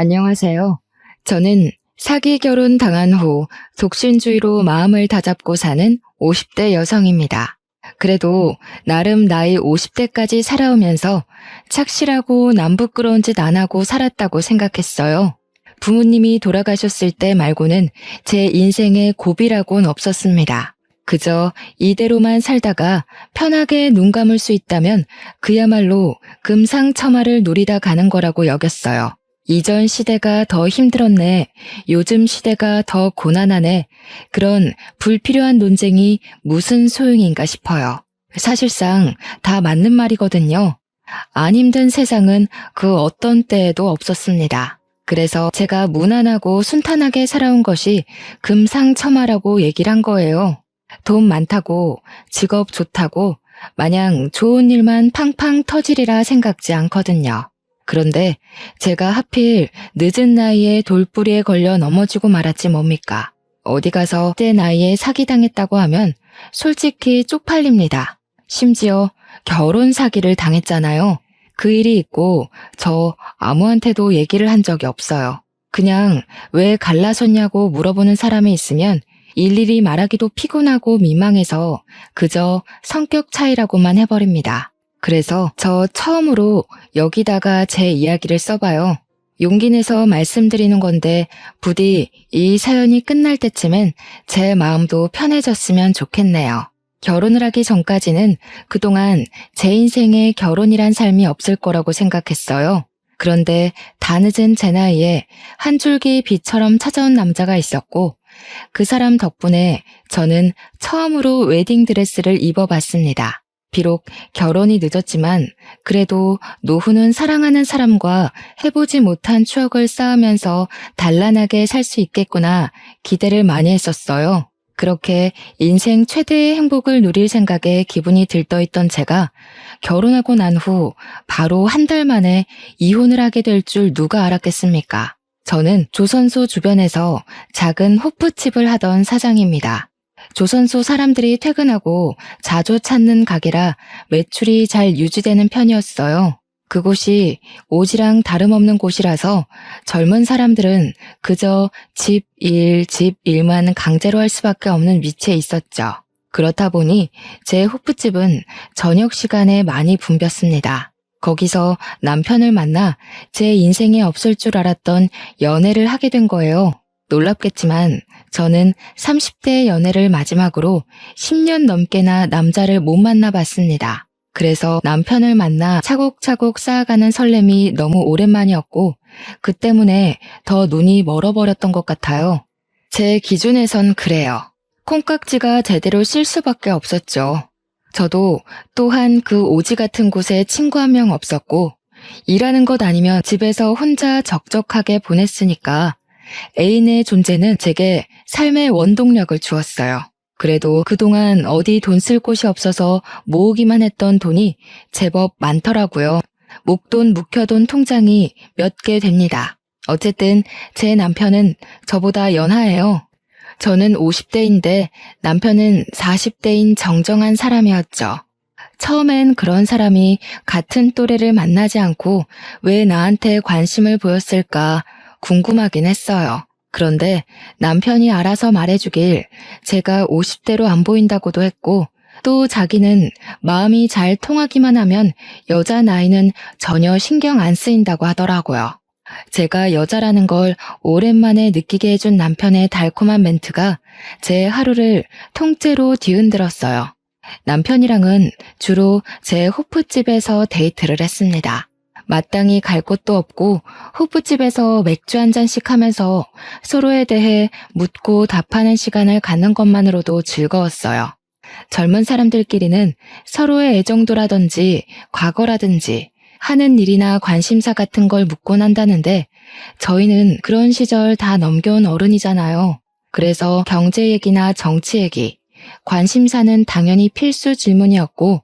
안녕하세요. 저는 사기 결혼 당한 후 독신주의로 마음을 다잡고 사는 50대 여성입니다. 그래도 나름 나이 50대까지 살아오면서 착실하고 남 부끄러운 짓 안 하고 살았다고 생각했어요. 부모님이 돌아가셨을 때 말고는 제 인생에 고비라고는 없었습니다. 그저 이대로만 살다가 편하게 눈 감을 수 있다면 그야말로 금상첨화를 누리다 가는 거라고 여겼어요. 이전 시대가 더 힘들었네. 요즘 시대가 더 고난하네. 그런 불필요한 논쟁이 무슨 소용인가 싶어요. 사실상 다 맞는 말이거든요. 안 힘든 세상은 그 어떤 때에도 없었습니다. 그래서 제가 무난하고 순탄하게 살아온 것이 금상첨화라고 얘기를 한 거예요. 돈 많다고, 직업 좋다고, 마냥 좋은 일만 팡팡 터지리라 생각지 않거든요. 그런데 제가 하필 늦은 나이에 돌부리에 걸려 넘어지고 말았지 뭡니까. 어디 가서 그때 나이에 사기당했다고 하면 솔직히 쪽팔립니다. 심지어 결혼 사기를 당했잖아요. 그 일이 있고 저 아무한테도 얘기를 한 적이 없어요. 그냥 왜 갈라섰냐고 물어보는 사람이 있으면 일일이 말하기도 피곤하고 민망해서 그저 성격 차이라고만 해버립니다. 그래서 저 처음으로 여기다가 제 이야기를 써봐요. 용기 내서 말씀드리는 건데 부디 이 사연이 끝날 때쯤엔 제 마음도 편해졌으면 좋겠네요. 결혼을 하기 전까지는 그동안 제 인생에 결혼이란 삶이 없을 거라고 생각했어요. 그런데 다 늦은 제 나이에 한 줄기 빛처럼 찾아온 남자가 있었고 그 사람 덕분에 저는 처음으로 웨딩드레스를 입어봤습니다. 비록 결혼이 늦었지만 그래도 노후는 사랑하는 사람과 해보지 못한 추억을 쌓으면서 단란하게 살 수 있겠구나 기대를 많이 했었어요. 그렇게 인생 최대의 행복을 누릴 생각에 기분이 들떠있던 제가 결혼하고 난 후 바로 한 달 만에 이혼을 하게 될 줄 누가 알았겠습니까? 저는 조선소 주변에서 작은 호프집을 하던 사장입니다. 조선소 사람들이 퇴근하고 자주 찾는 가게라 매출이 잘 유지되는 편이었어요. 그곳이 오지랑 다름없는 곳이라서 젊은 사람들은 그저 집 일만 강제로 할 수밖에 없는 위치에 있었죠. 그렇다 보니 제 호프집은 저녁 시간에 많이 붐볐습니다. 거기서 남편을 만나 제 인생에 없을 줄 알았던 연애를 하게 된 거예요. 놀랍겠지만 저는 30대 연애를 마지막으로 10년 넘게나 남자를 못 만나봤습니다. 그래서 남편을 만나 차곡차곡 쌓아가는 설렘이 너무 오랜만이었고 그 때문에 더 눈이 멀어버렸던 것 같아요. 제 기준에선 그래요. 콩깍지가 제대로 쓸 수밖에 없었죠. 저도 또한 그 오지 같은 곳에 친구 한 명 없었고 일하는 것 아니면 집에서 혼자 적적하게 보냈으니까 애인의 존재는 제게 삶의 원동력을 주었어요. 그래도 그동안 어디 돈 쓸 곳이 없어서 모으기만 했던 돈이 제법 많더라고요. 목돈 묵혀둔 통장이 몇 개 됩니다. 어쨌든 제 남편은 저보다 연하예요. 저는 50대인데 남편은 40대인 정정한 사람이었죠. 처음엔 그런 사람이 같은 또래를 만나지 않고 왜 나한테 관심을 보였을까 궁금하긴 했어요. 그런데 남편이 알아서 말해주길 제가 50대로 안 보인다고도 했고 또 자기는 마음이 잘 통하기만 하면 여자 나이는 전혀 신경 안 쓰인다고 하더라고요. 제가 여자라는 걸 오랜만에 느끼게 해준 남편의 달콤한 멘트가 제 하루를 통째로 뒤흔들었어요. 남편이랑은 주로 제 호프집에서 데이트를 했습니다. 마땅히 갈 곳도 없고 호프집에서 맥주 한 잔씩 하면서 서로에 대해 묻고 답하는 시간을 갖는 것만으로도 즐거웠어요. 젊은 사람들끼리는 서로의 애정도라든지 과거라든지 하는 일이나 관심사 같은 걸 묻곤 한다는데 저희는 그런 시절 다 넘겨온 어른이잖아요. 그래서 경제 얘기나 정치 얘기, 관심사는 당연히 필수 질문이었고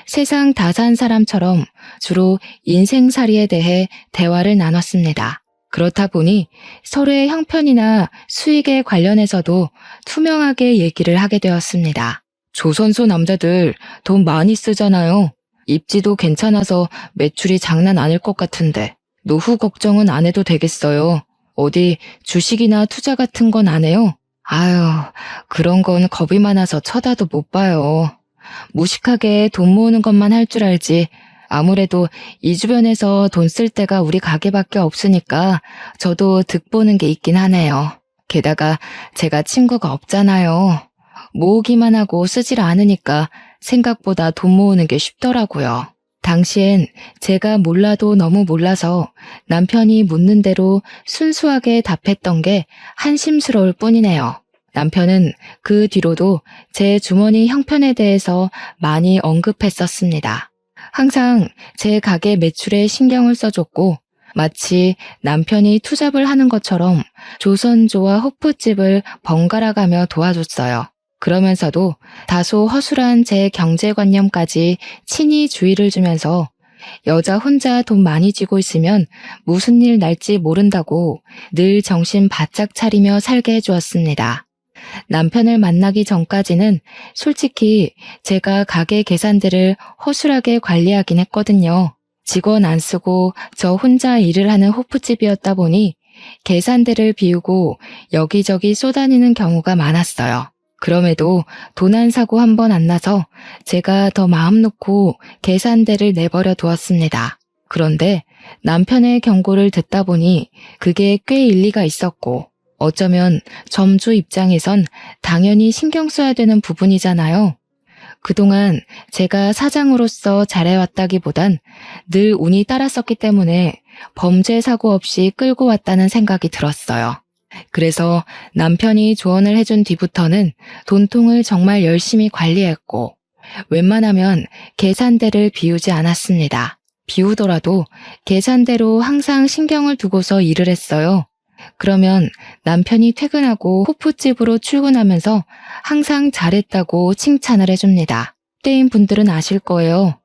세상 다 산 사람처럼 주로 인생살이에 대해 대화를 나눴습니다. 그렇다 보니 서로의 형편이나 수익에 관련해서도 투명하게 얘기를 하게 되었습니다. 조선소 남자들 돈 많이 쓰잖아요. 입지도 괜찮아서 매출이 장난 아닐 것 같은데 노후 걱정은 안 해도 되겠어요. 어디 주식이나 투자 같은 건 안 해요? 아유, 그런 건 겁이 많아서 쳐다도 못 봐요. 무식하게 돈 모으는 것만 할 줄 알지. 아무래도 이 주변에서 돈 쓸 데가 우리 가게밖에 없으니까 저도 득보는 게 있긴 하네요. 게다가 제가 친구가 없잖아요. 모으기만 하고 쓰질 않으니까 생각보다 돈 모으는 게 쉽더라고요. 당시엔 제가 몰라도 너무 몰라서 남편이 묻는 대로 순수하게 답했던 게 한심스러울 뿐이네요. 남편은 그 뒤로도 제 주머니 형편에 대해서 많이 언급했었습니다. 항상 제 가게 매출에 신경을 써줬고 마치 남편이 투잡을 하는 것처럼 조선조와 호프집을 번갈아 가며 도와줬어요. 그러면서도 다소 허술한 제 경제관념까지 친히 주의를 주면서 여자 혼자 돈 많이 쥐고 있으면 무슨 일 날지 모른다고 늘 정신 바짝 차리며 살게 해주었습니다. 남편을 만나기 전까지는 솔직히 제가 가게 계산들을 허술하게 관리하긴 했거든요. 직원 안 쓰고 저 혼자 일을 하는 호프집이었다 보니 계산대를 비우고 여기저기 쏘다니는 경우가 많았어요. 그럼에도 돈 한 사고 한 번 안 나서 제가 더 마음 놓고 계산대를 내버려 두었습니다. 그런데 남편의 경고를 듣다 보니 그게 꽤 일리가 있었고 어쩌면 점주 입장에선 당연히 신경 써야 되는 부분이잖아요. 그동안 제가 사장으로서 잘해왔다기보단 늘 운이 따랐었기 때문에 범죄 사고 없이 끌고 왔다는 생각이 들었어요. 그래서 남편이 조언을 해준 뒤부터는 돈통을 정말 열심히 관리했고 웬만하면 계산대를 비우지 않았습니다. 비우더라도 계산대로 항상 신경을 두고서 일을 했어요. 그러면 남편이 퇴근하고 호프집으로 출근하면서 항상 잘했다고 칭찬을 해줍니다. 때인 분들은 아실 거예요.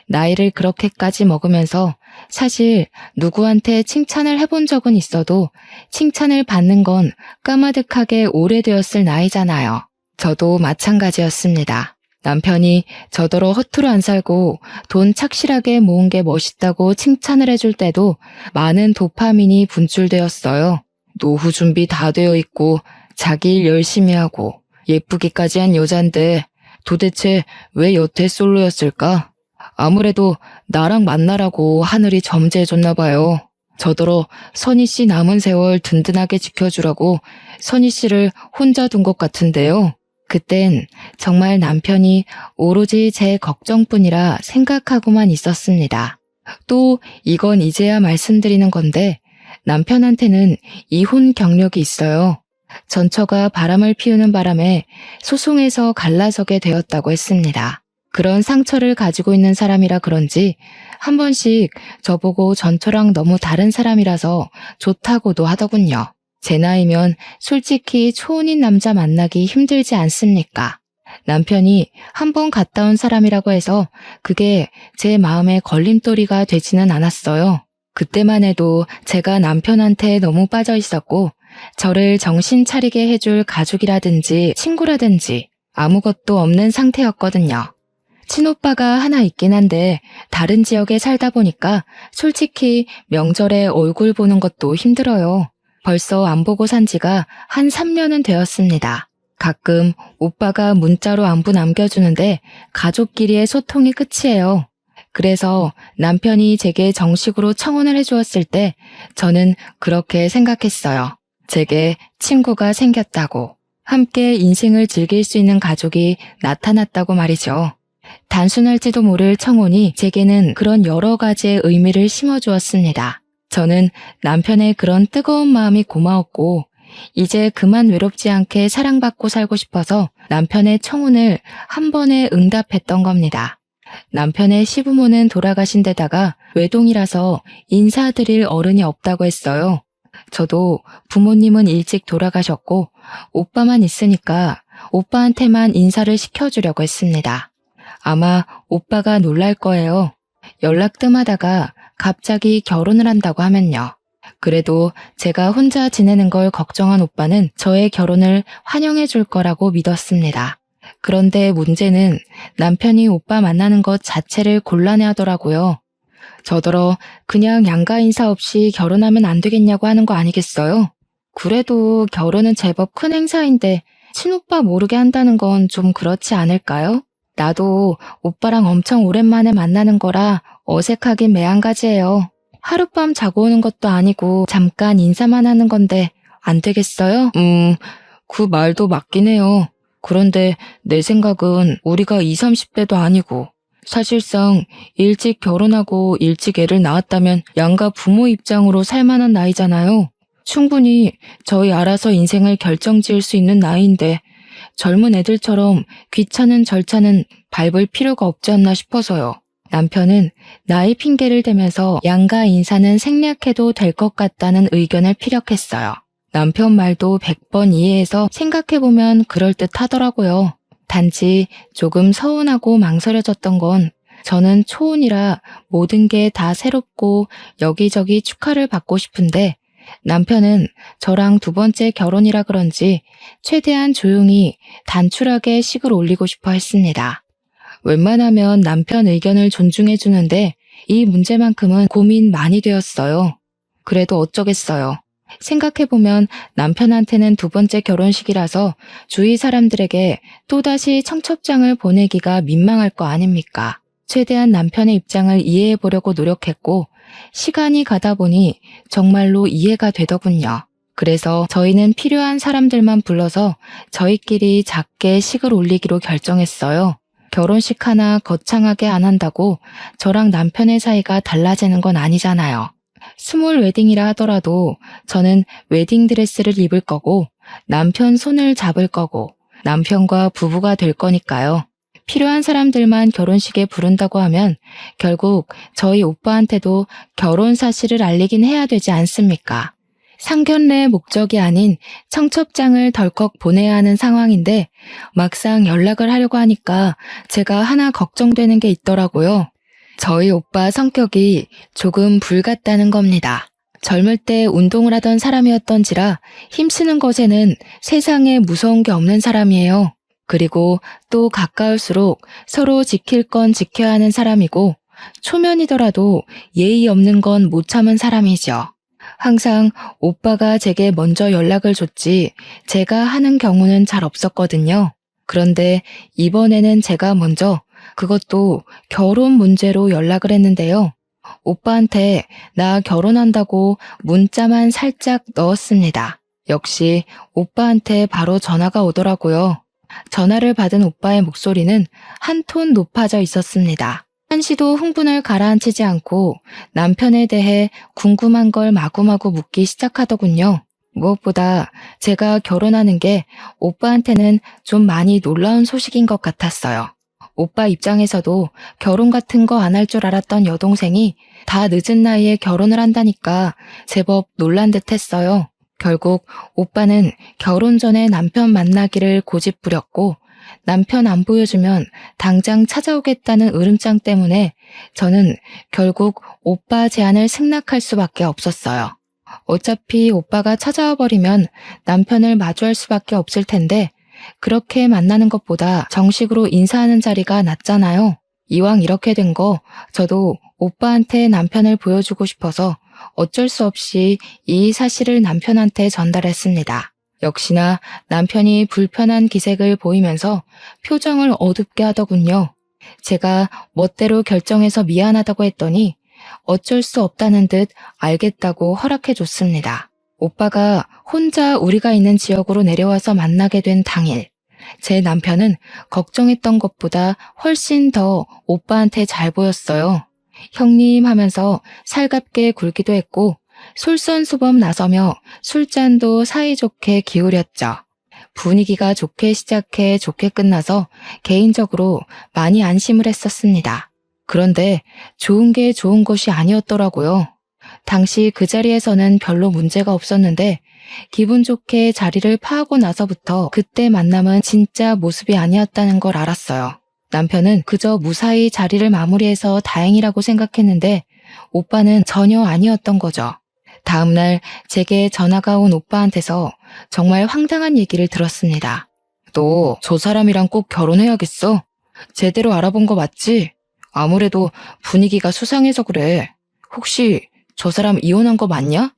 나이를 그렇게까지 먹으면서 사실 누구한테 칭찬을 해본 적은 있어도 칭찬을 받는 건 까마득하게 오래되었을 나이잖아요. 저도 마찬가지였습니다. 남편이 저더러 허투루 안 살고 돈 착실하게 모은 게 멋있다고 칭찬을 해줄 때도 많은 도파민이 분출되었어요. 노후 준비 다 되어 있고 자기 일 열심히 하고 예쁘기까지 한 여잔데 도대체 왜 여태 솔로였을까? 아무래도 나랑 만나라고 하늘이 점지해줬나 봐요. 저더러 선희 씨 남은 세월 든든하게 지켜주라고 선희 씨를 혼자 둔 것 같은데요. 그땐 정말 남편이 오로지 제 걱정뿐이라 생각하고만 있었습니다. 또 이건 이제야 말씀드리는 건데 남편한테는 이혼 경력이 있어요. 전처가 바람을 피우는 바람에 소송에서 갈라서게 되었다고 했습니다. 그런 상처를 가지고 있는 사람이라 그런지 한 번씩 저보고 전처랑 너무 다른 사람이라서 좋다고도 하더군요. 제 나이면 솔직히 초혼인 남자 만나기 힘들지 않습니까? 남편이 한 번 갔다 온 사람이라고 해서 그게 제 마음에 걸림돌이가 되지는 않았어요. 그때만 해도 제가 남편한테 너무 빠져 있었고 저를 정신 차리게 해줄 가족이라든지 친구라든지 아무것도 없는 상태였거든요. 친오빠가 하나 있긴 한데 다른 지역에 살다 보니까 솔직히 명절에 얼굴 보는 것도 힘들어요. 벌써 안 보고 산 지가 한 3년은 되었습니다. 가끔 오빠가 문자로 안부 남겨주는데 가족끼리의 소통이 끝이에요. 그래서 남편이 제게 정식으로 청혼을 해주었을 때 저는 그렇게 생각했어요. 제게 친구가 생겼다고. 함께 인생을 즐길 수 있는 가족이 나타났다고 말이죠. 단순할지도 모를 청혼이 제게는 그런 여러 가지의 의미를 심어주었습니다. 저는 남편의 그런 뜨거운 마음이 고마웠고 이제 그만 외롭지 않게 사랑받고 살고 싶어서 남편의 청혼을 한 번에 응답했던 겁니다. 남편의 시부모는 돌아가신 데다가 외동이라서 인사드릴 어른이 없다고 했어요. 저도 부모님은 일찍 돌아가셨고 오빠만 있으니까 오빠한테만 인사를 시켜주려고 했습니다. 아마 오빠가 놀랄 거예요. 연락 뜸하다가 갑자기 결혼을 한다고 하면요. 그래도 제가 혼자 지내는 걸 걱정한 오빠는 저의 결혼을 환영해 줄 거라고 믿었습니다. 그런데 문제는 남편이 오빠 만나는 것 자체를 곤란해 하더라고요. 저더러 그냥 양가 인사 없이 결혼하면 안 되겠냐고 하는 거 아니겠어요? 그래도 결혼은 제법 큰 행사인데 친오빠 모르게 한다는 건 좀 그렇지 않을까요? 나도 오빠랑 엄청 오랜만에 만나는 거라 어색하긴 매한가지예요. 하룻밤 자고 오는 것도 아니고 잠깐 인사만 하는 건데 안 되겠어요? 그 말도 맞긴 해요. 그런데 내 생각은 우리가 20, 30대도 아니고 사실상 일찍 결혼하고 일찍 애를 낳았다면 양가 부모 입장으로 살만한 나이잖아요. 충분히 저희 알아서 인생을 결정지을 수 있는 나이인데 젊은 애들처럼 귀찮은 절차는 밟을 필요가 없지 않나 싶어서요. 남편은 나이 핑계를 대면서 양가 인사는 생략해도 될 것 같다는 의견을 피력했어요. 남편 말도 100번 이해해서 생각해보면 그럴듯하더라고요. 단지 조금 서운하고 망설여졌던 건 저는 초혼이라 모든 게 다 새롭고 여기저기 축하를 받고 싶은데 남편은 저랑 두 번째 결혼이라 그런지 최대한 조용히 단출하게 식을 올리고 싶어 했습니다. 웬만하면 남편 의견을 존중해 주는데 이 문제만큼은 고민 많이 되었어요. 그래도 어쩌겠어요. 생각해보면 남편한테는 두 번째 결혼식이라서 주위 사람들에게 또다시 청첩장을 보내기가 민망할 거 아닙니까? 최대한 남편의 입장을 이해해 보려고 노력했고 시간이 가다 보니 정말로 이해가 되더군요. 그래서 저희는 필요한 사람들만 불러서 저희끼리 작게 식을 올리기로 결정했어요. 결혼식 하나 거창하게 안 한다고 저랑 남편의 사이가 달라지는 건 아니잖아요. 스몰 웨딩이라 하더라도 저는 웨딩드레스를 입을 거고 남편 손을 잡을 거고 남편과 부부가 될 거니까요. 필요한 사람들만 결혼식에 부른다고 하면 결국 저희 오빠한테도 결혼 사실을 알리긴 해야 되지 않습니까? 상견례의 목적이 아닌 청첩장을 덜컥 보내야 하는 상황인데 막상 연락을 하려고 하니까 제가 하나 걱정되는 게 있더라고요. 저희 오빠 성격이 조금 불같다는 겁니다. 젊을 때 운동을 하던 사람이었던지라 힘쓰는 것에는 세상에 무서운 게 없는 사람이에요. 그리고 또 가까울수록 서로 지킬 건 지켜야 하는 사람이고 초면이더라도 예의 없는 건 못 참은 사람이죠. 항상 오빠가 제게 먼저 연락을 줬지 제가 하는 경우는 잘 없었거든요. 그런데 이번에는 제가 먼저 그것도 결혼 문제로 연락을 했는데요. 오빠한테 나 결혼한다고 문자만 살짝 넣었습니다. 역시 오빠한테 바로 전화가 오더라고요. 전화를 받은 오빠의 목소리는 한 톤 높아져 있었습니다. 한시도 흥분을 가라앉히지 않고 남편에 대해 궁금한 걸 마구마구 묻기 시작하더군요. 무엇보다 제가 결혼하는 게 오빠한테는 좀 많이 놀라운 소식인 것 같았어요. 오빠 입장에서도 결혼 같은 거 안 할 줄 알았던 여동생이 다 늦은 나이에 결혼을 한다니까 제법 놀란 듯 했어요. 결국 오빠는 결혼 전에 남편 만나기를 고집부렸고 남편 안 보여주면 당장 찾아오겠다는 으름장 때문에 저는 결국 오빠 제안을 승낙할 수밖에 없었어요. 어차피 오빠가 찾아와 버리면 남편을 마주할 수밖에 없을 텐데 그렇게 만나는 것보다 정식으로 인사하는 자리가 낫잖아요. 이왕 이렇게 된 거 저도 오빠한테 남편을 보여주고 싶어서 어쩔 수 없이 이 사실을 남편한테 전달했습니다. 역시나 남편이 불편한 기색을 보이면서 표정을 어둡게 하더군요. 제가 멋대로 결정해서 미안하다고 했더니 어쩔 수 없다는 듯 알겠다고 허락해 줬습니다. 오빠가 혼자 우리가 있는 지역으로 내려와서 만나게 된 당일, 제 남편은 걱정했던 것보다 훨씬 더 오빠한테 잘 보였어요. 형님 하면서 살갑게 굴기도 했고 솔선수범 나서며 술잔도 사이좋게 기울였죠. 분위기가 좋게 시작해 좋게 끝나서 개인적으로 많이 안심을 했었습니다. 그런데 좋은 게 좋은 것이 아니었더라고요. 당시 그 자리에서는 별로 문제가 없었는데 기분 좋게 자리를 파하고 나서부터 그때 만남은 진짜 모습이 아니었다는 걸 알았어요. 남편은 그저 무사히 자리를 마무리해서 다행이라고 생각했는데 오빠는 전혀 아니었던 거죠. 다음날 제게 전화가 온 오빠한테서 정말 황당한 얘기를 들었습니다. 너 저 사람이랑 꼭 결혼해야겠어? 제대로 알아본 거 맞지? 아무래도 분위기가 수상해서 그래. 혹시 저 사람 이혼한 거 맞냐?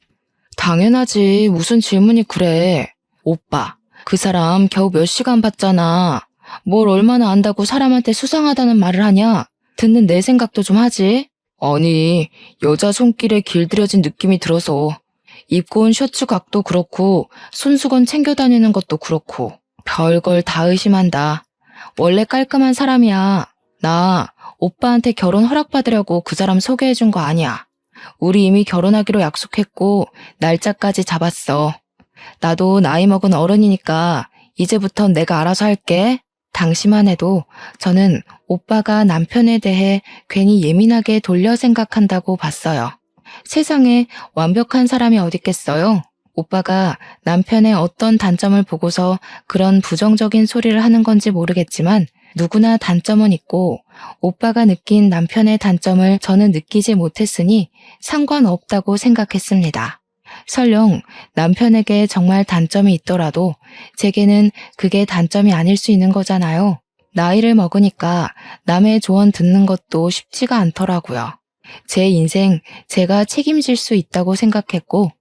당연하지. 무슨 질문이 그래. 오빠, 그 사람 겨우 몇 시간 봤잖아. 뭘 얼마나 안다고 사람한테 수상하다는 말을 하냐? 듣는 내 생각도 좀 하지. 아니, 여자 손길에 길들여진 느낌이 들어서. 입고 온 셔츠 각도 그렇고 손수건 챙겨 다니는 것도 그렇고 별걸 다 의심한다. 원래 깔끔한 사람이야. 나 오빠한테 결혼 허락받으려고 그 사람 소개해준 거 아니야. 우리 이미 결혼하기로 약속했고 날짜까지 잡았어. 나도 나이 먹은 어른이니까 이제부턴 내가 알아서 할게. 당시만 해도 저는 오빠가 남편에 대해 괜히 예민하게 돌려 생각한다고 봤어요. 세상에 완벽한 사람이 어딨겠어요? 오빠가 남편의 어떤 단점을 보고서 그런 부정적인 소리를 하는 건지 모르겠지만 누구나 단점은 있고 오빠가 느낀 남편의 단점을 저는 느끼지 못했으니 상관없다고 생각했습니다. 설령 남편에게 정말 단점이 있더라도 제게는 그게 단점이 아닐 수 있는 거잖아요. 나이를 먹으니까 남의 조언 듣는 것도 쉽지가 않더라고요. 제 인생 제가 책임질 수 있다고 생각했고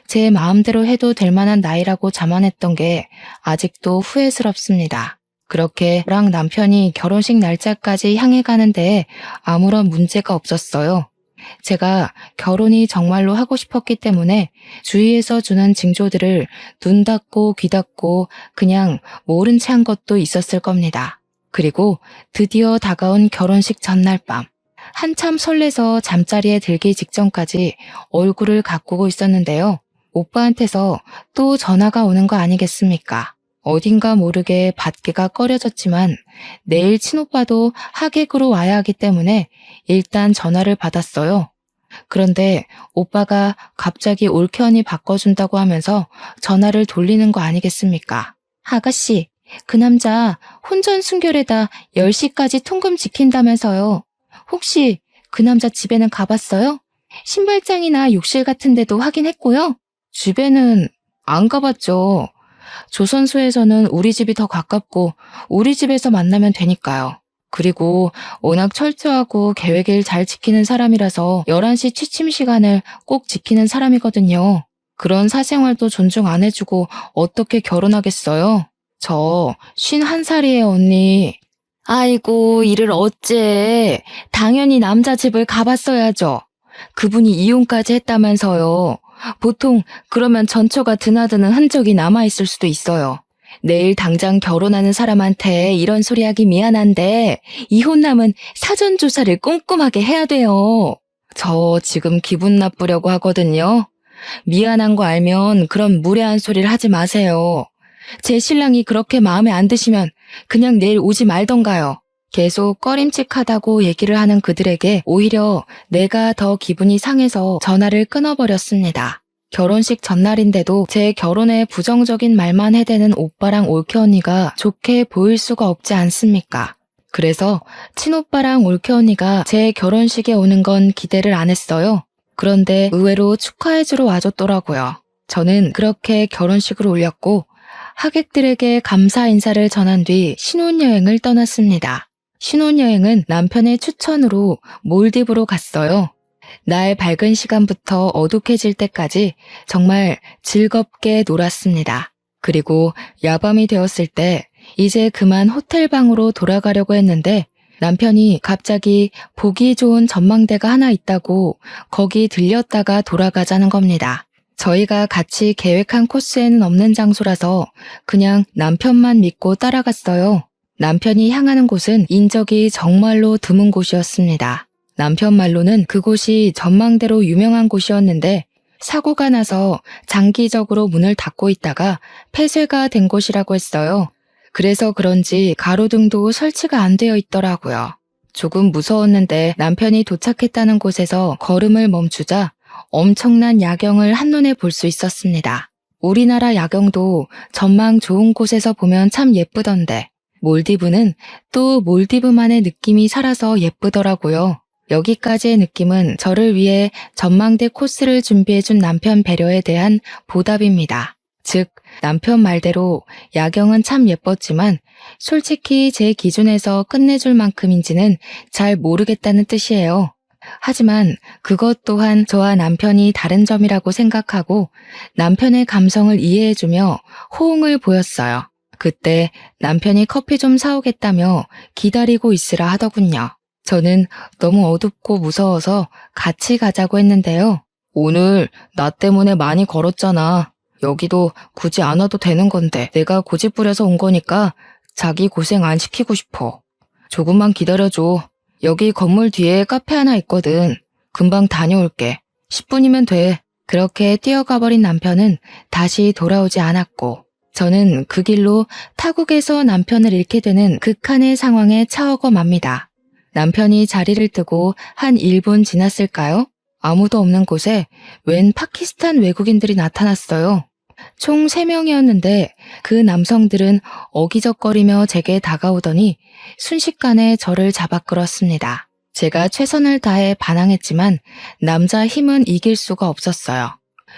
제 마음대로 해도 될 만한 나이라고 자만했던 게 아직도 후회스럽습니다. 그렇게 저랑 남편이 결혼식 날짜까지 향해 가는데 아무런 문제가 없었어요. 제가 결혼이 정말로 하고 싶었기 때문에 주위에서 주는 징조들을 눈 닫고 귀 닫고 그냥 모른 채 한 것도 있었을 겁니다. 그리고 드디어 다가온 결혼식 전날 밤. 한참 설레서 잠자리에 들기 직전까지 얼굴을 가꾸고 있었는데요. 오빠한테서 또 전화가 오는 거 아니겠습니까? 어딘가 모르게 받기가 꺼려졌지만 내일 친오빠도 하객으로 와야 하기 때문에 일단 전화를 받았어요. 그런데 오빠가 갑자기 올케 언니 바꿔준다고 하면서 전화를 돌리는 거 아니겠습니까? 아가씨, 그 남자 혼전 순결에다 10시까지 통금 지킨다면서요. 혹시 그 남자 집에는 가봤어요? 신발장이나 욕실 같은 데도 확인했고요. 집에는 안 가봤죠. 조선소에서는 우리 집이 더 가깝고 우리 집에서 만나면 되니까요. 그리고 워낙 철저하고 계획을 잘 지키는 사람이라서 11시 취침 시간을 꼭 지키는 사람이거든요. 그런 사생활도 존중 안 해주고 어떻게 결혼하겠어요? 저 51살이에요, 언니. 아이고, 이를 어째. 당연히 남자 집을 가봤어야죠. 그분이 이혼까지 했다면서요. 보통 그러면 전처가 드나드는 흔적이 남아있을 수도 있어요. 내일 당장 결혼하는 사람한테 이런 소리 하기 미안한데 이혼남은 사전조사를 꼼꼼하게 해야 돼요. 저 지금 기분 나쁘려고 하거든요. 미안한 거 알면 그런 무례한 소리를 하지 마세요. 제 신랑이 그렇게 마음에 안 드시면 그냥 내일 오지 말던가요. 계속 꺼림칙하다고 얘기를 하는 그들에게 오히려 내가 더 기분이 상해서 전화를 끊어버렸습니다. 결혼식 전날인데도 제 결혼에 부정적인 말만 해대는 오빠랑 올케 언니가 좋게 보일 수가 없지 않습니까? 그래서 친오빠랑 올케 언니가 제 결혼식에 오는 건 기대를 안 했어요. 그런데 의외로 축하해주러 와줬더라고요. 저는 그렇게 결혼식을 올렸고 하객들에게 감사 인사를 전한 뒤 신혼여행을 떠났습니다. 신혼여행은 남편의 추천으로 몰디브로 갔어요. 날 밝은 시간부터 어둑해질 때까지 정말 즐겁게 놀았습니다. 그리고 야밤이 되었을 때 이제 그만 호텔방으로 돌아가려고 했는데 남편이 갑자기 보기 좋은 전망대가 하나 있다고 거기 들렸다가 돌아가자는 겁니다. 저희가 같이 계획한 코스에는 없는 장소라서 그냥 남편만 믿고 따라갔어요. 남편이 향하는 곳은 인적이 정말로 드문 곳이었습니다. 남편 말로는 그곳이 전망대로 유명한 곳이었는데 사고가 나서 장기적으로 문을 닫고 있다가 폐쇄가 된 곳이라고 했어요. 그래서 그런지 가로등도 설치가 안 되어 있더라고요. 조금 무서웠는데 남편이 도착했다는 곳에서 걸음을 멈추자 엄청난 야경을 한눈에 볼 수 있었습니다. 우리나라 야경도 전망 좋은 곳에서 보면 참 예쁘던데 몰디브는 또 몰디브만의 느낌이 살아서 예쁘더라고요. 여기까지의 느낌은 저를 위해 전망대 코스를 준비해준 남편 배려에 대한 보답입니다. 즉, 남편 말대로 야경은 참 예뻤지만 솔직히 제 기준에서 끝내줄 만큼인지는 잘 모르겠다는 뜻이에요. 하지만 그것 또한 저와 남편이 다른 점이라고 생각하고 남편의 감성을 이해해주며 호응을 보였어요. 그때 남편이 커피 좀 사오겠다며 기다리고 있으라 하더군요. 저는 너무 어둡고 무서워서 같이 가자고 했는데요. 오늘 나 때문에 많이 걸었잖아. 여기도 굳이 안 와도 되는 건데 내가 고집 부려서 온 거니까 자기 고생 안 시키고 싶어. 조금만 기다려줘. 여기 건물 뒤에 카페 하나 있거든. 금방 다녀올게. 10분이면 돼. 그렇게 뛰어가버린 남편은 다시 돌아오지 않았고 저는 그 길로 타국에서 남편을 잃게 되는 극한의 상황에 처하고 맙니다. 남편이 자리를 뜨고 한 1분 지났을까요? 아무도 없는 곳에 웬 파키스탄 외국인들이 나타났어요. 총 3명이었는데 그 남성들은 어기적거리며 제게 다가오더니 순식간에 저를 잡아 끌었습니다. 제가 최선을 다해 반항했지만 남자 힘은 이길 수가 없었어요.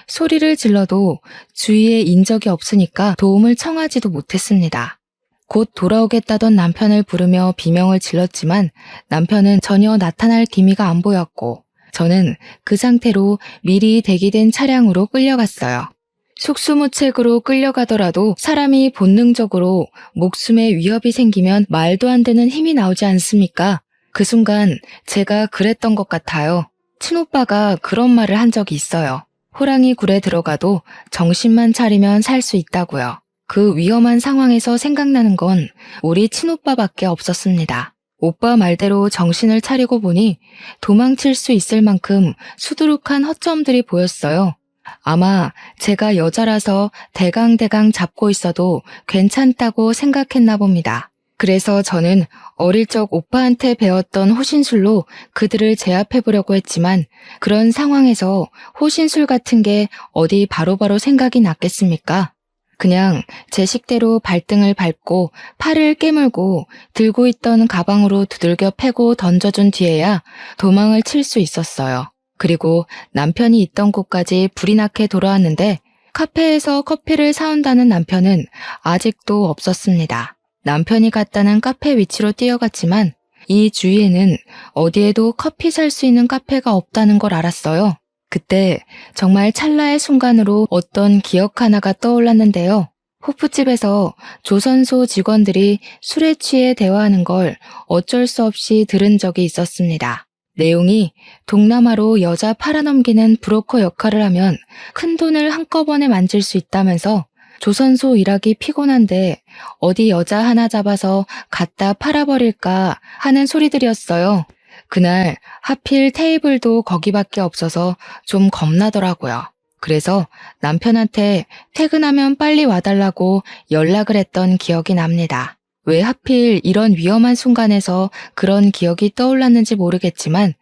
소리를 질러도 주위에 인적이 없으니까 도움을 청하지도 못했습니다. 곧 돌아오겠다던 남편을 부르며 비명을 질렀지만 남편은 전혀 나타날 기미가 안 보였고 저는 그 상태로 미리 대기된 차량으로 끌려갔어요. 속수무책으로 끌려가더라도 사람이 본능적으로 목숨에 위협이 생기면 말도 안 되는 힘이 나오지 않습니까? 그 순간 제가 그랬던 것 같아요. 친오빠가 그런 말을 한 적이 있어요. 호랑이 굴에 들어가도 정신만 차리면 살 수 있다고요. 그 위험한 상황에서 생각나는 건 우리 친오빠밖에 없었습니다. 오빠 말대로 정신을 차리고 보니 도망칠 수 있을 만큼 수두룩한 허점들이 보였어요. 아마 제가 여자라서 대강대강 잡고 있어도 괜찮다고 생각했나 봅니다. 그래서 저는 어릴 적 오빠한테 배웠던 호신술로 그들을 제압해보려고 했지만 그런 상황에서 호신술 같은 게 어디 바로바로 생각이 났겠습니까? 그냥 제 식대로 발등을 밟고 팔을 깨물고 들고 있던 가방으로 두들겨 패고 던져준 뒤에야 도망을 칠 수 있었어요. 그리고 남편이 있던 곳까지 불이 나게 돌아왔는데 카페에서 커피를 사온다는 남편은 아직도 없었습니다. 남편이 갔다는 카페 위치로 뛰어갔지만 이 주위에는 어디에도 커피 살 수 있는 카페가 없다는 걸 알았어요. 그때 정말 찰나의 순간으로 어떤 기억 하나가 떠올랐는데요. 호프집에서 조선소 직원들이 술에 취해 대화하는 걸 어쩔 수 없이 들은 적이 있었습니다. 내용이 동남아로 여자 팔아넘기는 브로커 역할을 하면 큰 돈을 한꺼번에 만질 수 있다면서 조선소 일하기 피곤한데 어디 여자 하나 잡아서 갖다 팔아버릴까 하는 소리들이었어요. 그날 하필 테이블도 거기밖에 없어서 좀 겁나더라고요. 그래서 남편한테 퇴근하면 빨리 와달라고 연락을 했던 기억이 납니다. 왜 하필 이런 위험한 순간에서 그런 기억이 떠올랐는지 모르겠지만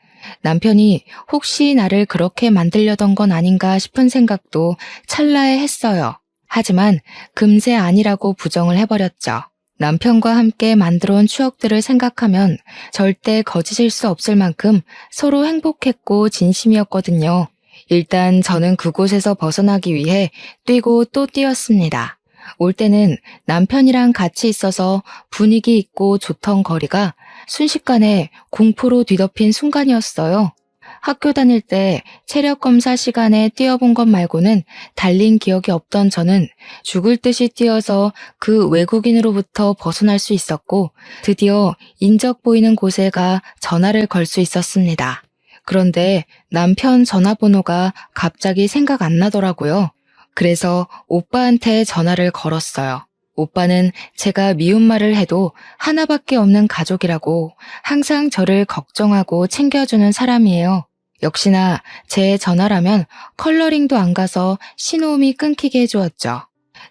남편이 혹시 나를 그렇게 만들려던 건 아닌가 싶은 생각도 찰나에 했어요. 하지만 금세 아니라고 부정을 해버렸죠. 남편과 함께 만들어온 추억들을 생각하면 절대 거짓일 수 없을 만큼 서로 행복했고 진심이었거든요. 일단 저는 그곳에서 벗어나기 위해 뛰고 또 뛰었습니다. 올 때는 남편이랑 같이 있어서 분위기 있고 좋던 거리가 순식간에 공포로 뒤덮인 순간이었어요. 학교 다닐 때 체력 검사 시간에 뛰어본 것 말고는 달린 기억이 없던 저는 죽을 듯이 뛰어서 그 외국인으로부터 벗어날 수 있었고 드디어 인적 보이는 곳에 가 전화를 걸 수 있었습니다. 그런데 남편 전화번호가 갑자기 생각 안 나더라고요. 그래서 오빠한테 전화를 걸었어요. 오빠는 제가 미운 말을 해도 하나밖에 없는 가족이라고 항상 저를 걱정하고 챙겨주는 사람이에요. 역시나 제 전화라면 컬러링도 안 가서 신호음이 끊기게 해주었죠.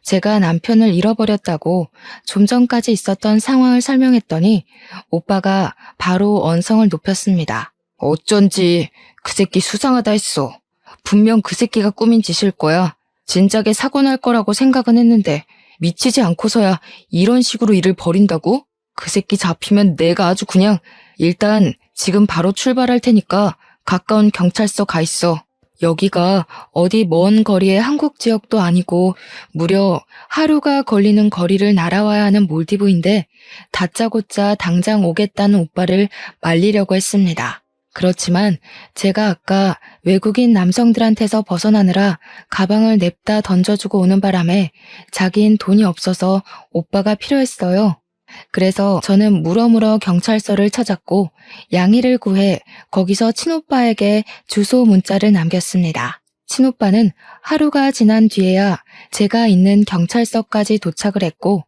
제가 남편을 잃어버렸다고 좀 전까지 있었던 상황을 설명했더니 오빠가 바로 언성을 높였습니다. 어쩐지 그 새끼 수상하다 했어. 분명 그 새끼가 꾸민 짓일 거야. 진작에 사고 날 거라고 생각은 했는데 미치지 않고서야 이런 식으로 일을 벌인다고? 그 새끼 잡히면 내가 아주 그냥 일단 지금 바로 출발할 테니까 가까운 경찰서 가 있어. 여기가 어디 먼 거리의 한국 지역도 아니고 무려 하루가 걸리는 거리를 날아와야 하는 몰디브인데 다짜고짜 당장 오겠다는 오빠를 말리려고 했습니다. 그렇지만 제가 아까 외국인 남성들한테서 벗어나느라 가방을 냅다 던져주고 오는 바람에 자긴 돈이 없어서 오빠가 필요했어요. 그래서 저는 물어물어 경찰서를 찾았고 양해를 구해 거기서 친오빠에게 주소 문자를 남겼습니다. 친오빠는 하루가 지난 뒤에야 제가 있는 경찰서까지 도착을 했고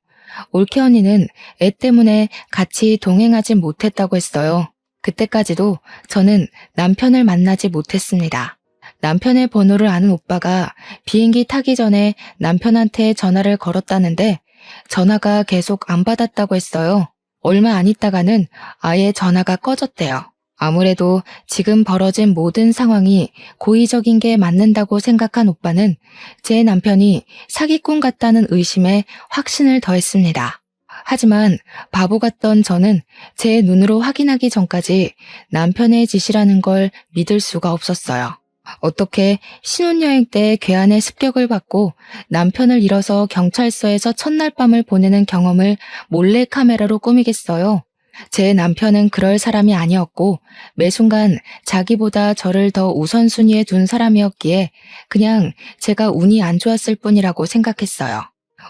올케 언니는 애 때문에 같이 동행하지 못했다고 했어요. 그때까지도 저는 남편을 만나지 못했습니다. 남편의 번호를 아는 오빠가 비행기 타기 전에 남편한테 전화를 걸었다는데 전화가 계속 안 받았다고 했어요. 얼마 안 있다가는 아예 전화가 꺼졌대요. 아무래도 지금 벌어진 모든 상황이 고의적인 게 맞는다고 생각한 오빠는 제 남편이 사기꾼 같다는 의심에 확신을 더했습니다. 하지만 바보 같던 저는 제 눈으로 확인하기 전까지 남편의 짓이라는 걸 믿을 수가 없었어요. 어떻게 신혼여행 때 괴한의 습격을 받고 남편을 잃어서 경찰서에서 첫날 밤을 보내는 경험을 몰래카메라로 꾸미겠어요? 제 남편은 그럴 사람이 아니었고 매 순간 자기보다 저를 더 우선순위에 둔 사람이었기에 그냥 제가 운이 안 좋았을 뿐이라고 생각했어요.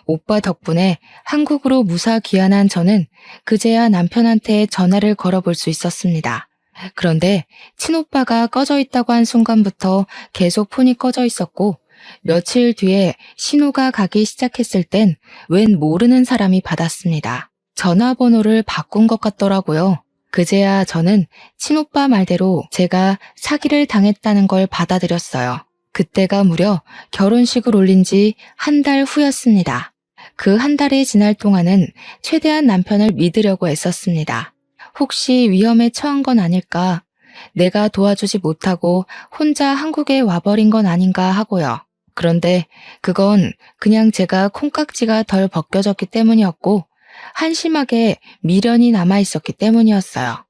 오빠 덕분에 한국으로 무사 귀환한 저는 그제야 남편한테 전화를 걸어볼 수 있었습니다. 그런데 친오빠가 꺼져 있다고 한 순간부터 계속 폰이 꺼져 있었고 며칠 뒤에 신호가 가기 시작했을 땐 웬 모르는 사람이 받았습니다. 전화번호를 바꾼 것 같더라고요. 그제야 저는 친오빠 말대로 제가 사기를 당했다는 걸 받아들였어요. 그때가 무려 결혼식을 올린 지 한 달 후였습니다. 그 한 달이 지날 동안은 최대한 남편을 믿으려고 애썼습니다. 혹시 위험에 처한 건 아닐까? 내가 도와주지 못하고 혼자 한국에 와버린 건 아닌가 하고요. 그런데 그건 그냥 제가 콩깍지가 덜 벗겨졌기 때문이었고 한심하게 미련이 남아있었기 때문이었어요.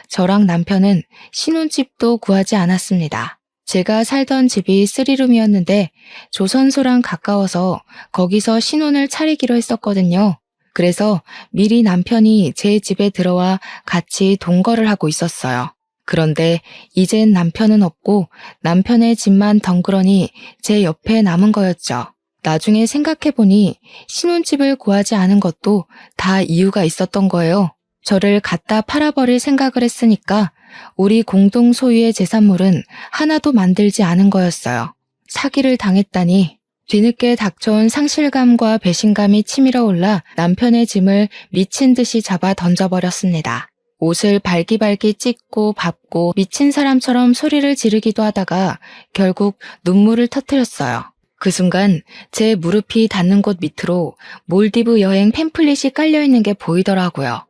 저랑 남편은 신혼집도 구하지 않았습니다. 제가 살던 집이 3룸이었는데 조선소랑 가까워서 거기서 신혼을 차리기로 했었거든요. 그래서 미리 남편이 제 집에 들어와 같이 동거를 하고 있었어요. 그런데 이젠 남편은 없고 남편의 집만 덩그러니 제 옆에 남은 거였죠. 나중에 생각해보니 신혼집을 구하지 않은 것도 다 이유가 있었던 거예요. 저를 갖다 팔아버릴 생각을 했으니까 우리 공동 소유의 재산물은 하나도 만들지 않은 거였어요. 사기를 당했다니. 뒤늦게 닥쳐온 상실감과 배신감이 치밀어 올라 남편의 짐을 미친 듯이 잡아 던져버렸습니다. 옷을 발기발기 찢고 밟고 미친 사람처럼 소리를 지르기도 하다가 결국 눈물을 터뜨렸어요. 그 순간 제 무릎이 닿는 곳 밑으로 몰디브 여행 팸플릿이 깔려있는 게 보이더라고요.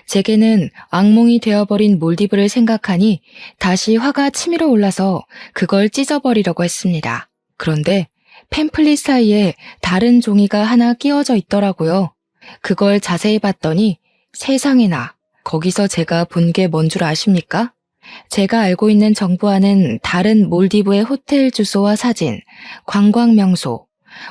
제게는 악몽이 되어버린 몰디브를 생각하니 다시 화가 치밀어 올라서 그걸 찢어버리려고 했습니다. 그런데 팸플릿 사이에 다른 종이가 하나 끼워져 있더라고요. 그걸 자세히 봤더니 세상에나 거기서 제가 본 게 뭔 줄 아십니까? 제가 알고 있는 정보와는 다른 몰디브의 호텔 주소와 사진, 관광 명소,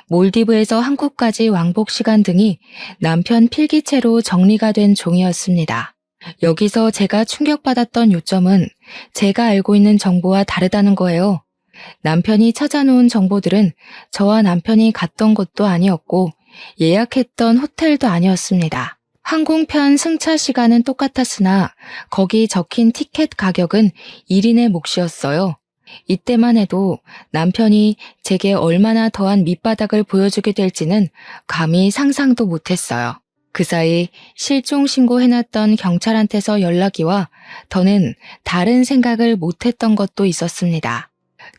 몰디브에서 한국까지 왕복 시간 등이 남편 필기체로 정리가 된 종이었습니다. 여기서 제가 충격받았던 요점은 제가 알고 있는 정보와 다르다는 거예요. 남편이 찾아놓은 정보들은 저와 남편이 갔던 곳도 아니었고 예약했던 호텔도 아니었습니다. 항공편 승차 시간은 똑같았으나 거기 적힌 티켓 가격은 1인의 몫이었어요. 이때만 해도 남편이 제게 얼마나 더한 밑바닥을 보여주게 될지는 감히 상상도 못했어요. 그 사이 실종 신고해놨던 경찰한테서 연락이 와 더는 다른 생각을 못했던 것도 있었습니다.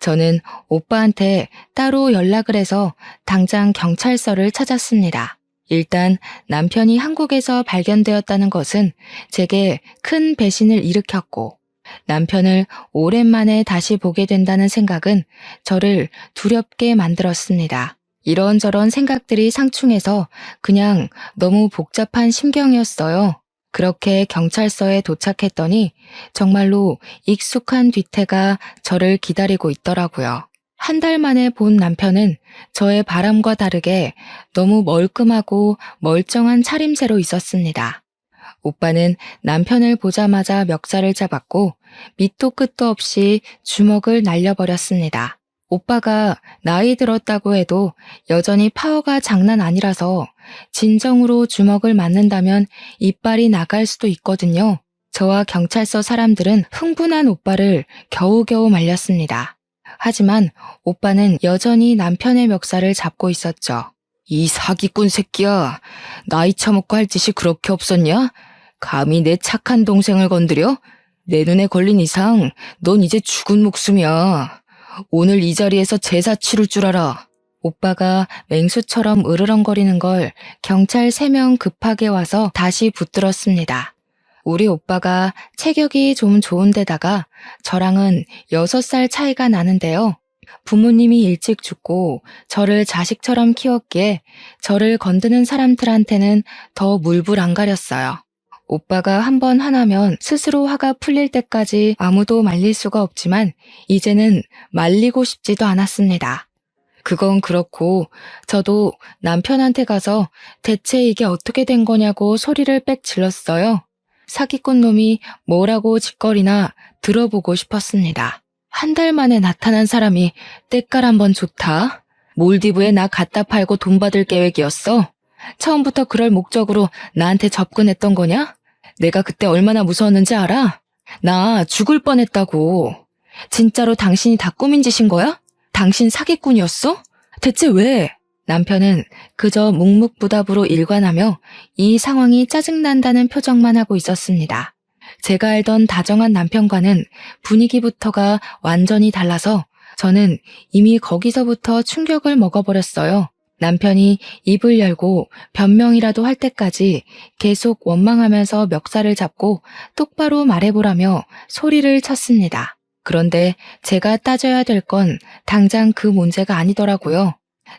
저는 오빠한테 따로 연락을 해서 당장 경찰서를 찾았습니다. 일단 남편이 한국에서 발견되었다는 것은 제게 큰 배신을 일으켰고 남편을 오랜만에 다시 보게 된다는 생각은 저를 두렵게 만들었습니다. 이런저런 생각들이 상충해서 그냥 너무 복잡한 심경이었어요. 그렇게 경찰서에 도착했더니 정말로 익숙한 뒤태가 저를 기다리고 있더라고요. 한 달 만에 본 남편은 저의 바람과 다르게 너무 멀끔하고 멀쩡한 차림새로 있었습니다. 오빠는 남편을 보자마자 멱살을 잡았고 밑도 끝도 없이 주먹을 날려버렸습니다. 오빠가 나이 들었다고 해도 여전히 파워가 장난 아니라서 진정으로 주먹을 맞는다면 이빨이 나갈 수도 있거든요. 저와 경찰서 사람들은 흥분한 오빠를 겨우겨우 말렸습니다. 하지만 오빠는 여전히 남편의 멱살을 잡고 있었죠. 이 사기꾼 새끼야, 나이 처먹고 할 짓이 그렇게 없었냐? 감히 내 착한 동생을 건드려? 내 눈에 걸린 이상 넌 이제 죽은 목숨이야. 오늘 이 자리에서 제사 치를 줄 알아. 오빠가 맹수처럼 으르렁거리는 걸 경찰 3명 급하게 와서 다시 붙들었습니다. 우리 오빠가 체격이 좀 좋은데다가 저랑은 6살 차이가 나는데요. 부모님이 일찍 죽고 저를 자식처럼 키웠기에 저를 건드는 사람들한테는 더 물불 안 가렸어요. 오빠가 한번 화나면 스스로 화가 풀릴 때까지 아무도 말릴 수가 없지만 이제는 말리고 싶지도 않았습니다. 그건 그렇고 저도 남편한테 가서 대체 이게 어떻게 된 거냐고 소리를 빽 질렀어요. 사기꾼 놈이 뭐라고 짓거리나 들어보고 싶었습니다. 한 달 만에 나타난 사람이 때깔 한번 좋다. 몰디브에 나 갖다 팔고 돈 받을 계획이었어. 처음부터 그럴 목적으로 나한테 접근했던 거냐? 내가 그때 얼마나 무서웠는지 알아? 나 죽을 뻔했다고. 진짜로 당신이 다 꾸민 짓인 거야? 당신 사기꾼이었어? 대체 왜? 남편은 그저 묵묵부답으로 일관하며 이 상황이 짜증난다는 표정만 하고 있었습니다. 제가 알던 다정한 남편과는 분위기부터가 완전히 달라서 저는 이미 거기서부터 충격을 먹어버렸어요. 남편이 입을 열고 변명이라도 할 때까지 계속 원망하면서 멱살을 잡고 똑바로 말해보라며 소리를 쳤습니다. 그런데 제가 따져야 될 건 당장 그 문제가 아니더라고요.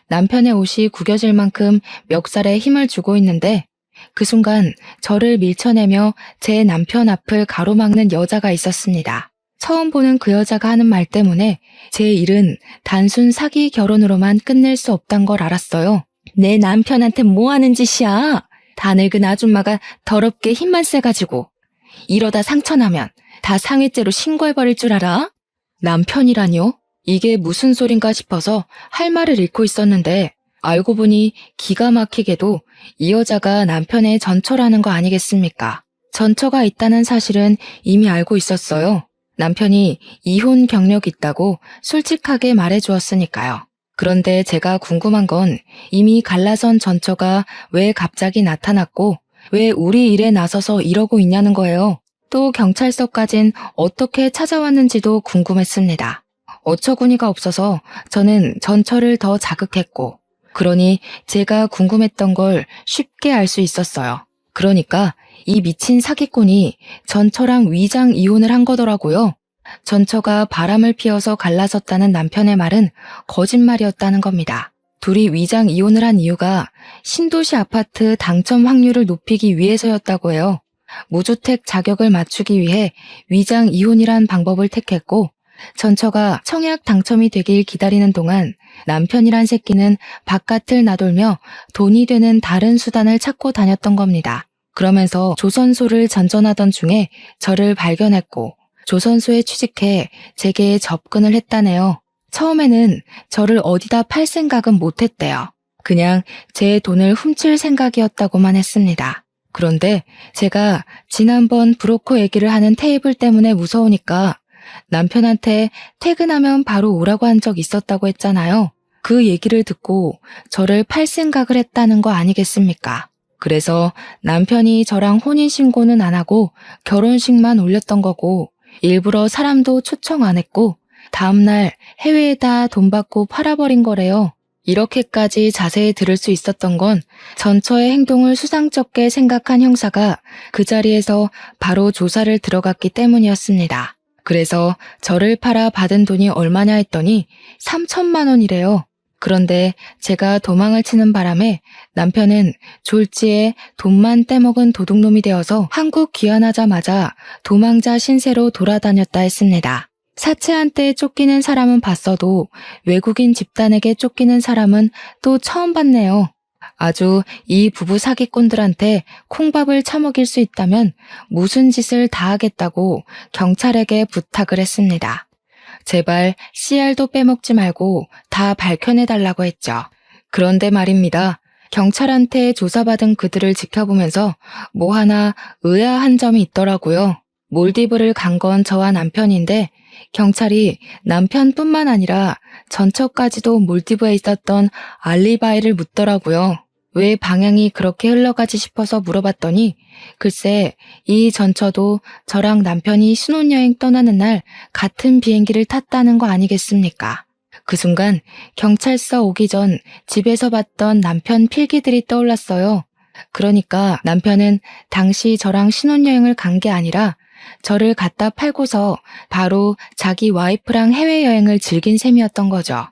남편의 옷이 구겨질 만큼 멱살에 힘을 주고 있는데 그 순간 저를 밀쳐내며 제 남편 앞을 가로막는 여자가 있었습니다. 처음 보는 그 여자가 하는 말 때문에 제 일은 단순 사기 결혼으로만 끝낼 수 없단 걸 알았어요. 내 남편한테 뭐 하는 짓이야? 다 늙은 아줌마가 더럽게 힘만 세가지고 이러다 상처나면 다 상해죄로 신고해버릴 줄 알아? 남편이라뇨? 이게 무슨 소린가 싶어서 할 말을 잃고 있었는데 알고 보니 기가 막히게도 이 여자가 남편의 전처라는 거 아니겠습니까? 전처가 있다는 사실은 이미 알고 있었어요. 남편이 이혼 경력이 있다고 솔직하게 말해주었으니까요. 그런데 제가 궁금한 건 이미 갈라선 전처가 왜 갑자기 나타났고 왜 우리 일에 나서서 이러고 있냐는 거예요. 또 경찰서까진 어떻게 찾아왔는지도 궁금했습니다. 어처구니가 없어서 저는 전처를 더 자극했고 그러니 제가 궁금했던 걸 쉽게 알 수 있었어요. 그러니까 이 미친 사기꾼이 전처랑 위장 이혼을 한 거더라고요. 전처가 바람을 피워서 갈라섰다는 남편의 말은 거짓말이었다는 겁니다. 둘이 위장 이혼을 한 이유가 신도시 아파트 당첨 확률을 높이기 위해서였다고 해요. 무주택 자격을 맞추기 위해 위장 이혼이란 방법을 택했고 전처가 청약 당첨이 되길 기다리는 동안 남편이란 새끼는 바깥을 나돌며 돈이 되는 다른 수단을 찾고 다녔던 겁니다. 그러면서 조선소를 전전하던 중에 저를 발견했고 조선소에 취직해 제게 접근을 했다네요. 처음에는 저를 어디다 팔 생각은 못했대요. 그냥 제 돈을 훔칠 생각이었다고만 했습니다. 그런데 제가 지난번 브로커 얘기를 하는 테이블 때문에 무서우니까 남편한테 퇴근하면 바로 오라고 한 적 있었다고 했잖아요. 그 얘기를 듣고 저를 팔 생각을 했다는 거 아니겠습니까? 그래서 남편이 저랑 혼인신고는 안 하고 결혼식만 올렸던 거고 일부러 사람도 초청 안 했고 다음날 해외에다 돈 받고 팔아버린 거래요. 이렇게까지 자세히 들을 수 있었던 건 전처의 행동을 수상쩍게 생각한 형사가 그 자리에서 바로 조사를 들어갔기 때문이었습니다. 그래서 저를 팔아 받은 돈이 얼마냐 했더니 3천만 원이래요. 그런데 제가 도망을 치는 바람에 남편은 졸지에 돈만 떼먹은 도둑놈이 되어서 한국 귀환하자마자 도망자 신세로 돌아다녔다 했습니다. 사채한테 쫓기는 사람은 봤어도 외국인 집단에게 쫓기는 사람은 또 처음 봤네요. 아주 이 부부 사기꾼들한테 콩밥을 처먹일 수 있다면 무슨 짓을 다 하겠다고 경찰에게 부탁을 했습니다. 제발 씨알도 빼먹지 말고 다 밝혀내달라고 했죠. 그런데 말입니다. 경찰한테 조사받은 그들을 지켜보면서 뭐 하나 의아한 점이 있더라고요. 몰디브를 간 건 저와 남편인데 경찰이 남편뿐만 아니라 전처까지도 몰디브에 있었던 알리바이를 묻더라고요. 왜 방향이 그렇게 흘러가지 싶어서 물어봤더니 글쎄 이 전처도 저랑 남편이 신혼여행 떠나는 날 같은 비행기를 탔다는 거 아니겠습니까? 그 순간 경찰서 오기 전 집에서 봤던 남편 필기들이 떠올랐어요. 그러니까 남편은 당시 저랑 신혼여행을 간 게 아니라 저를 갖다 팔고서 바로 자기 와이프랑 해외여행을 즐긴 셈이었던 거죠.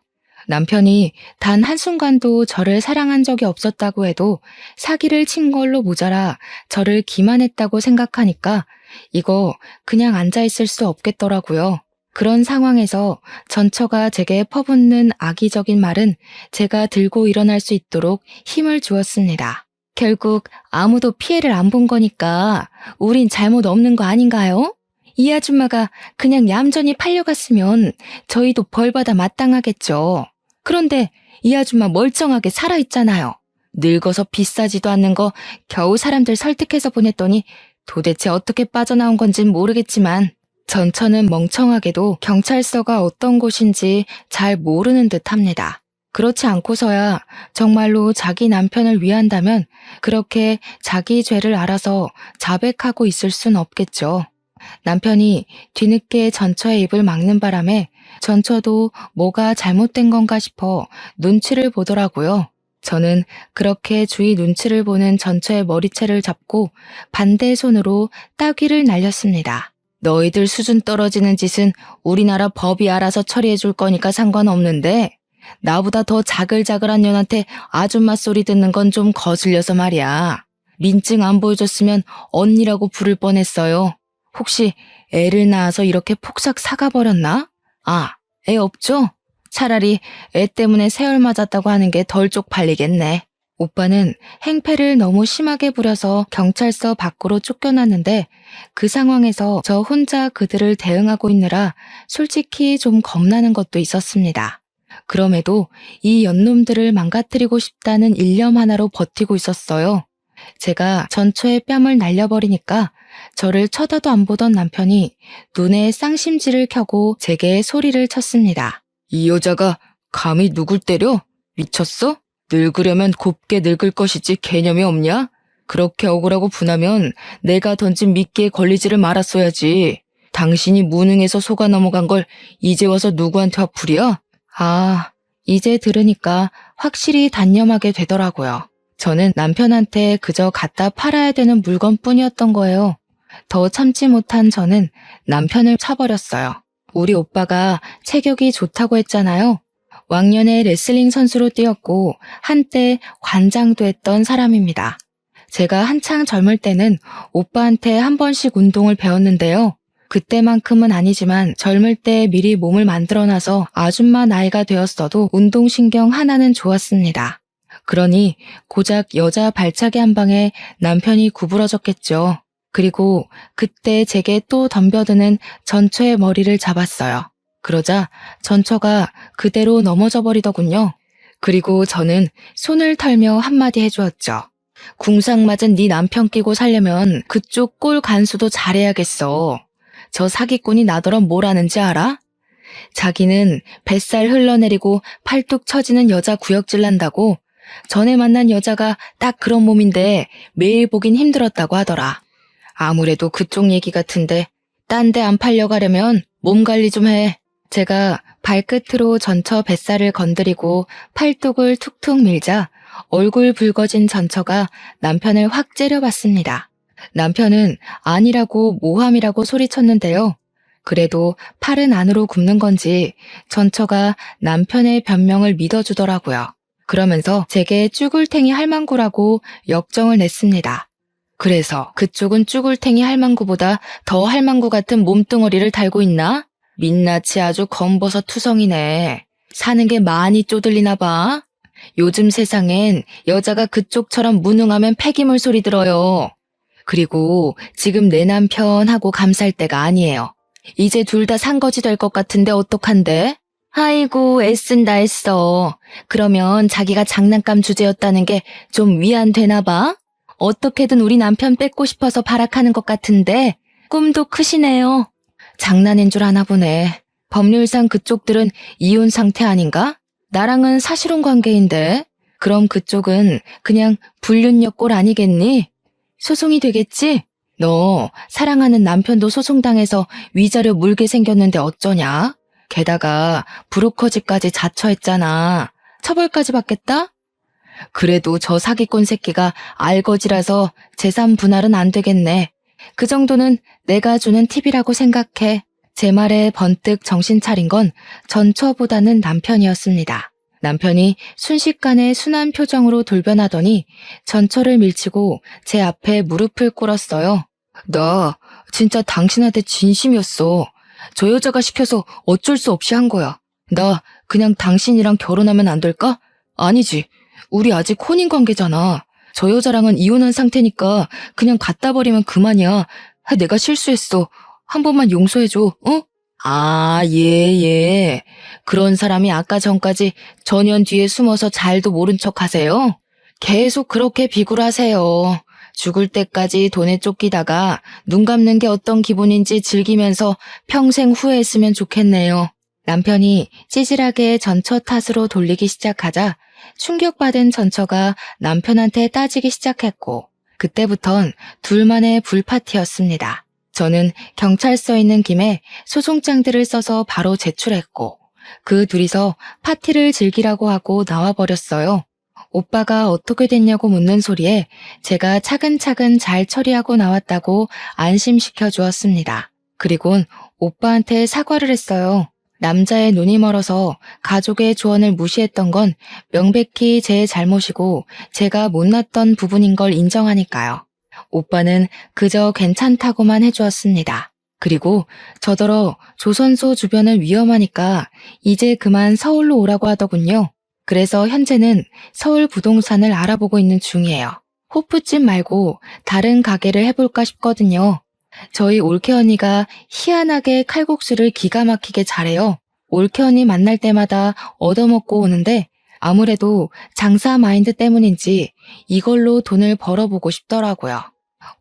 남편이 단 한순간도 저를 사랑한 적이 없었다고 해도 사기를 친 걸로 모자라 저를 기만했다고 생각하니까 이거 그냥 앉아있을 수 없겠더라고요. 그런 상황에서 전처가 제게 퍼붓는 악의적인 말은 제가 들고 일어날 수 있도록 힘을 주었습니다. 결국 아무도 피해를 안 본 거니까 우린 잘못 없는 거 아닌가요? 이 아줌마가 그냥 얌전히 팔려갔으면 저희도 벌받아 마땅하겠죠. 그런데 이 아줌마 멀쩡하게 살아있잖아요. 늙어서 비싸지도 않는 거 겨우 사람들 설득해서 보냈더니 도대체 어떻게 빠져나온 건진 모르겠지만 전처는 멍청하게도 경찰서가 어떤 곳인지 잘 모르는 듯 합니다. 그렇지 않고서야 정말로 자기 남편을 위한다면 그렇게 자기 죄를 알아서 자백하고 있을 순 없겠죠. 남편이 뒤늦게 전처의 입을 막는 바람에 전처도 뭐가 잘못된 건가 싶어 눈치를 보더라고요. 저는 그렇게 주위 눈치를 보는 전처의 머리채를 잡고 반대 손으로 따귀를 날렸습니다. 너희들 수준 떨어지는 짓은 우리나라 법이 알아서 처리해 줄 거니까 상관없는데 나보다 더 자글자글한 년한테 아줌마 소리 듣는 건 좀 거슬려서 말이야. 민증 안 보여줬으면 언니라고 부를 뻔했어요. 혹시 애를 낳아서 이렇게 폭삭 사가버렸나? 아, 애 없죠? 차라리 애 때문에 세월 맞았다고 하는 게 덜 쪽팔리겠네. 오빠는 행패를 너무 심하게 부려서 경찰서 밖으로 쫓겨났는데 그 상황에서 저 혼자 그들을 대응하고 있느라 솔직히 좀 겁나는 것도 있었습니다. 그럼에도 이 연놈들을 망가뜨리고 싶다는 일념 하나로 버티고 있었어요. 제가 전처의 뺨을 날려버리니까 저를 쳐다도 안 보던 남편이 눈에 쌍심지를 켜고 제게 소리를 쳤습니다. 이 여자가 감히 누굴 때려? 미쳤어? 늙으려면 곱게 늙을 것이지 개념이 없냐? 그렇게 억울하고 분하면 내가 던진 미끼에 걸리지를 말았어야지. 당신이 무능해서 속아 넘어간 걸 이제 와서 누구한테 화풀이야? 아, 이제 들으니까 확실히 단념하게 되더라고요. 저는 남편한테 그저 갖다 팔아야 되는 물건뿐이었던 거예요. 더 참지 못한 저는 남편을 차버렸어요. 우리 오빠가 체격이 좋다고 했잖아요. 왕년에 레슬링 선수로 뛰었고 한때 관장도 했던 사람입니다. 제가 한창 젊을 때는 오빠한테 한 번씩 운동을 배웠는데요. 그때만큼은 아니지만 젊을 때 미리 몸을 만들어놔서 아줌마 나이가 되었어도 운동신경 하나는 좋았습니다. 그러니 고작 여자 발차기 한 방에 남편이 구부러졌겠죠. 그리고 그때 제게 또 덤벼드는 전처의 머리를 잡았어요. 그러자 전처가 그대로 넘어져 버리더군요. 그리고 저는 손을 털며 한마디 해주었죠. 궁상 맞은 네 남편 끼고 살려면 그쪽 꼴 간수도 잘해야겠어. 저 사기꾼이 나더러 뭘 아는지 알아? 자기는 뱃살 흘러내리고 팔뚝 처지는 여자 구역질 난다고 전에 만난 여자가 딱 그런 몸인데 매일 보긴 힘들었다고 하더라. 아무래도 그쪽 얘기 같은데 딴 데 안 팔려가려면 몸 관리 좀 해. 제가 발끝으로 전처 뱃살을 건드리고 팔뚝을 툭툭 밀자 얼굴 붉어진 전처가 남편을 확 째려봤습니다. 남편은 아니라고 모함이라고 소리쳤는데요. 그래도 팔은 안으로 굽는 건지 전처가 남편의 변명을 믿어주더라고요. 그러면서 제게 쭈글탱이 할망구라고 역정을 냈습니다. 그래서 그쪽은 쭈글탱이 할망구보다 더 할망구 같은 몸뚱어리를 달고 있나? 민낯이 아주 검버섯 투성이네. 사는 게 많이 쪼들리나 봐. 요즘 세상엔 여자가 그쪽처럼 무능하면 폐기물 소리 들어요. 그리고 지금 내 남편하고 감쌀 때가 아니에요. 이제 둘 다 산거지 될 것 같은데 어떡한데? 아이고, 애쓴다 애써. 그러면 자기가 장난감 주제였다는 게 좀 위안되나 봐? 어떻게든 우리 남편 뺏고 싶어서 발악하는 것 같은데 꿈도 크시네요. 장난인 줄 아나 보네. 법률상 그쪽들은 이혼 상태 아닌가? 나랑은 사실혼 관계인데. 그럼 그쪽은 그냥 불륜녀 꼴 아니겠니? 소송이 되겠지? 너 사랑하는 남편도 소송당해서 위자료 물게 생겼는데 어쩌냐? 게다가 브로커즈까지 자처했잖아. 처벌까지 받겠다? 그래도 저 사기꾼 새끼가 알거지라서 재산 분할은 안 되겠네. 그 정도는 내가 주는 팁이라고 생각해. 제 말에 번뜩 정신 차린 건 전처보다는 남편이었습니다. 남편이 순식간에 순한 표정으로 돌변하더니 전처를 밀치고 제 앞에 무릎을 꿇었어요. 나 진짜 당신한테 진심이었어. 저 여자가 시켜서 어쩔 수 없이 한 거야. 나 그냥 당신이랑 결혼하면 안 될까? 아니지. 우리 아직 혼인 관계잖아. 저 여자랑은 이혼한 상태니까 그냥 갖다 버리면 그만이야. 내가 실수했어. 한 번만 용서해줘, 어? 아, 예. 그런 사람이 아까 전까지 전현 뒤에 숨어서 잘도 모른 척 하세요? 계속 그렇게 비굴하세요. 죽을 때까지 돈에 쫓기다가 눈 감는 게 어떤 기분인지 즐기면서 평생 후회했으면 좋겠네요. 남편이 찌질하게 전처 탓으로 돌리기 시작하자 충격받은 전처가 남편한테 따지기 시작했고 그때부턴 둘만의 불파티였습니다. 저는 경찰서에 있는 김에 소송장들을 써서 바로 제출했고 그 둘이서 파티를 즐기라고 하고 나와버렸어요. 오빠가 어떻게 됐냐고 묻는 소리에 제가 차근차근 잘 처리하고 나왔다고 안심시켜 주었습니다. 그리곤 오빠한테 사과를 했어요. 남자의 눈이 멀어서 가족의 조언을 무시했던 건 명백히 제 잘못이고 제가 못났던 부분인 걸 인정하니까요. 오빠는 그저 괜찮다고만 해주었습니다. 그리고 저더러 조선소 주변은 위험하니까 이제 그만 서울로 오라고 하더군요. 그래서 현재는 서울 부동산을 알아보고 있는 중이에요. 호프집 말고 다른 가게를 해볼까 싶거든요. 저희 올케 언니가 희한하게 칼국수를 기가 막히게 잘해요. 올케 언니 만날 때마다 얻어먹고 오는데 아무래도 장사 마인드 때문인지 이걸로 돈을 벌어보고 싶더라고요.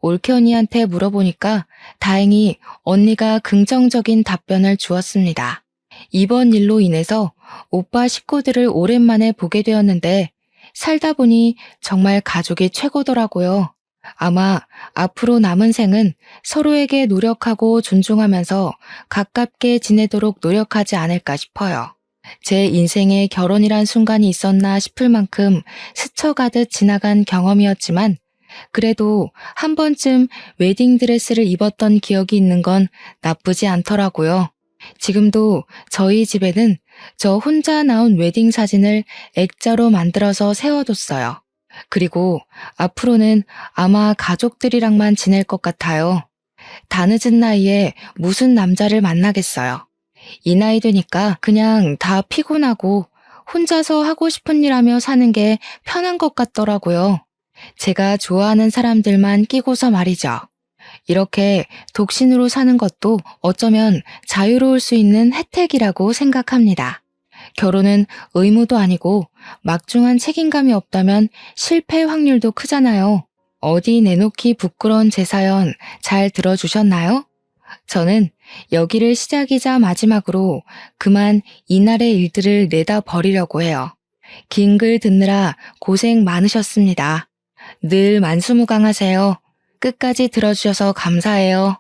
올케 언니한테 물어보니까 다행히 언니가 긍정적인 답변을 주었습니다. 이번 일로 인해서 오빠 식구들을 오랜만에 보게 되었는데 살다 보니 정말 가족이 최고더라고요. 아마 앞으로 남은 생은 서로에게 노력하고 존중하면서 가깝게 지내도록 노력하지 않을까 싶어요. 제 인생에 결혼이란 순간이 있었나 싶을 만큼 스쳐가듯 지나간 경험이었지만 그래도 한 번쯤 웨딩드레스를 입었던 기억이 있는 건 나쁘지 않더라고요. 지금도 저희 집에는 저 혼자 나온 웨딩 사진을 액자로 만들어서 세워뒀어요. 그리고 앞으로는 아마 가족들이랑만 지낼 것 같아요. 다 늦은 나이에 무슨 남자를 만나겠어요. 이 나이 되니까 그냥 다 피곤하고 혼자서 하고 싶은 일 하며 사는 게 편한 것 같더라고요. 제가 좋아하는 사람들만 끼고서 말이죠. 이렇게 독신으로 사는 것도 어쩌면 자유로울 수 있는 혜택이라고 생각합니다. 결혼은 의무도 아니고 막중한 책임감이 없다면 실패 확률도 크잖아요. 어디 내놓기 부끄러운 제 사연 잘 들어주셨나요? 저는 여기를 시작이자 마지막으로 그만 이날의 일들을 내다 버리려고 해요. 긴 글 듣느라 고생 많으셨습니다. 늘 만수무강하세요. 끝까지 들어주셔서 감사해요.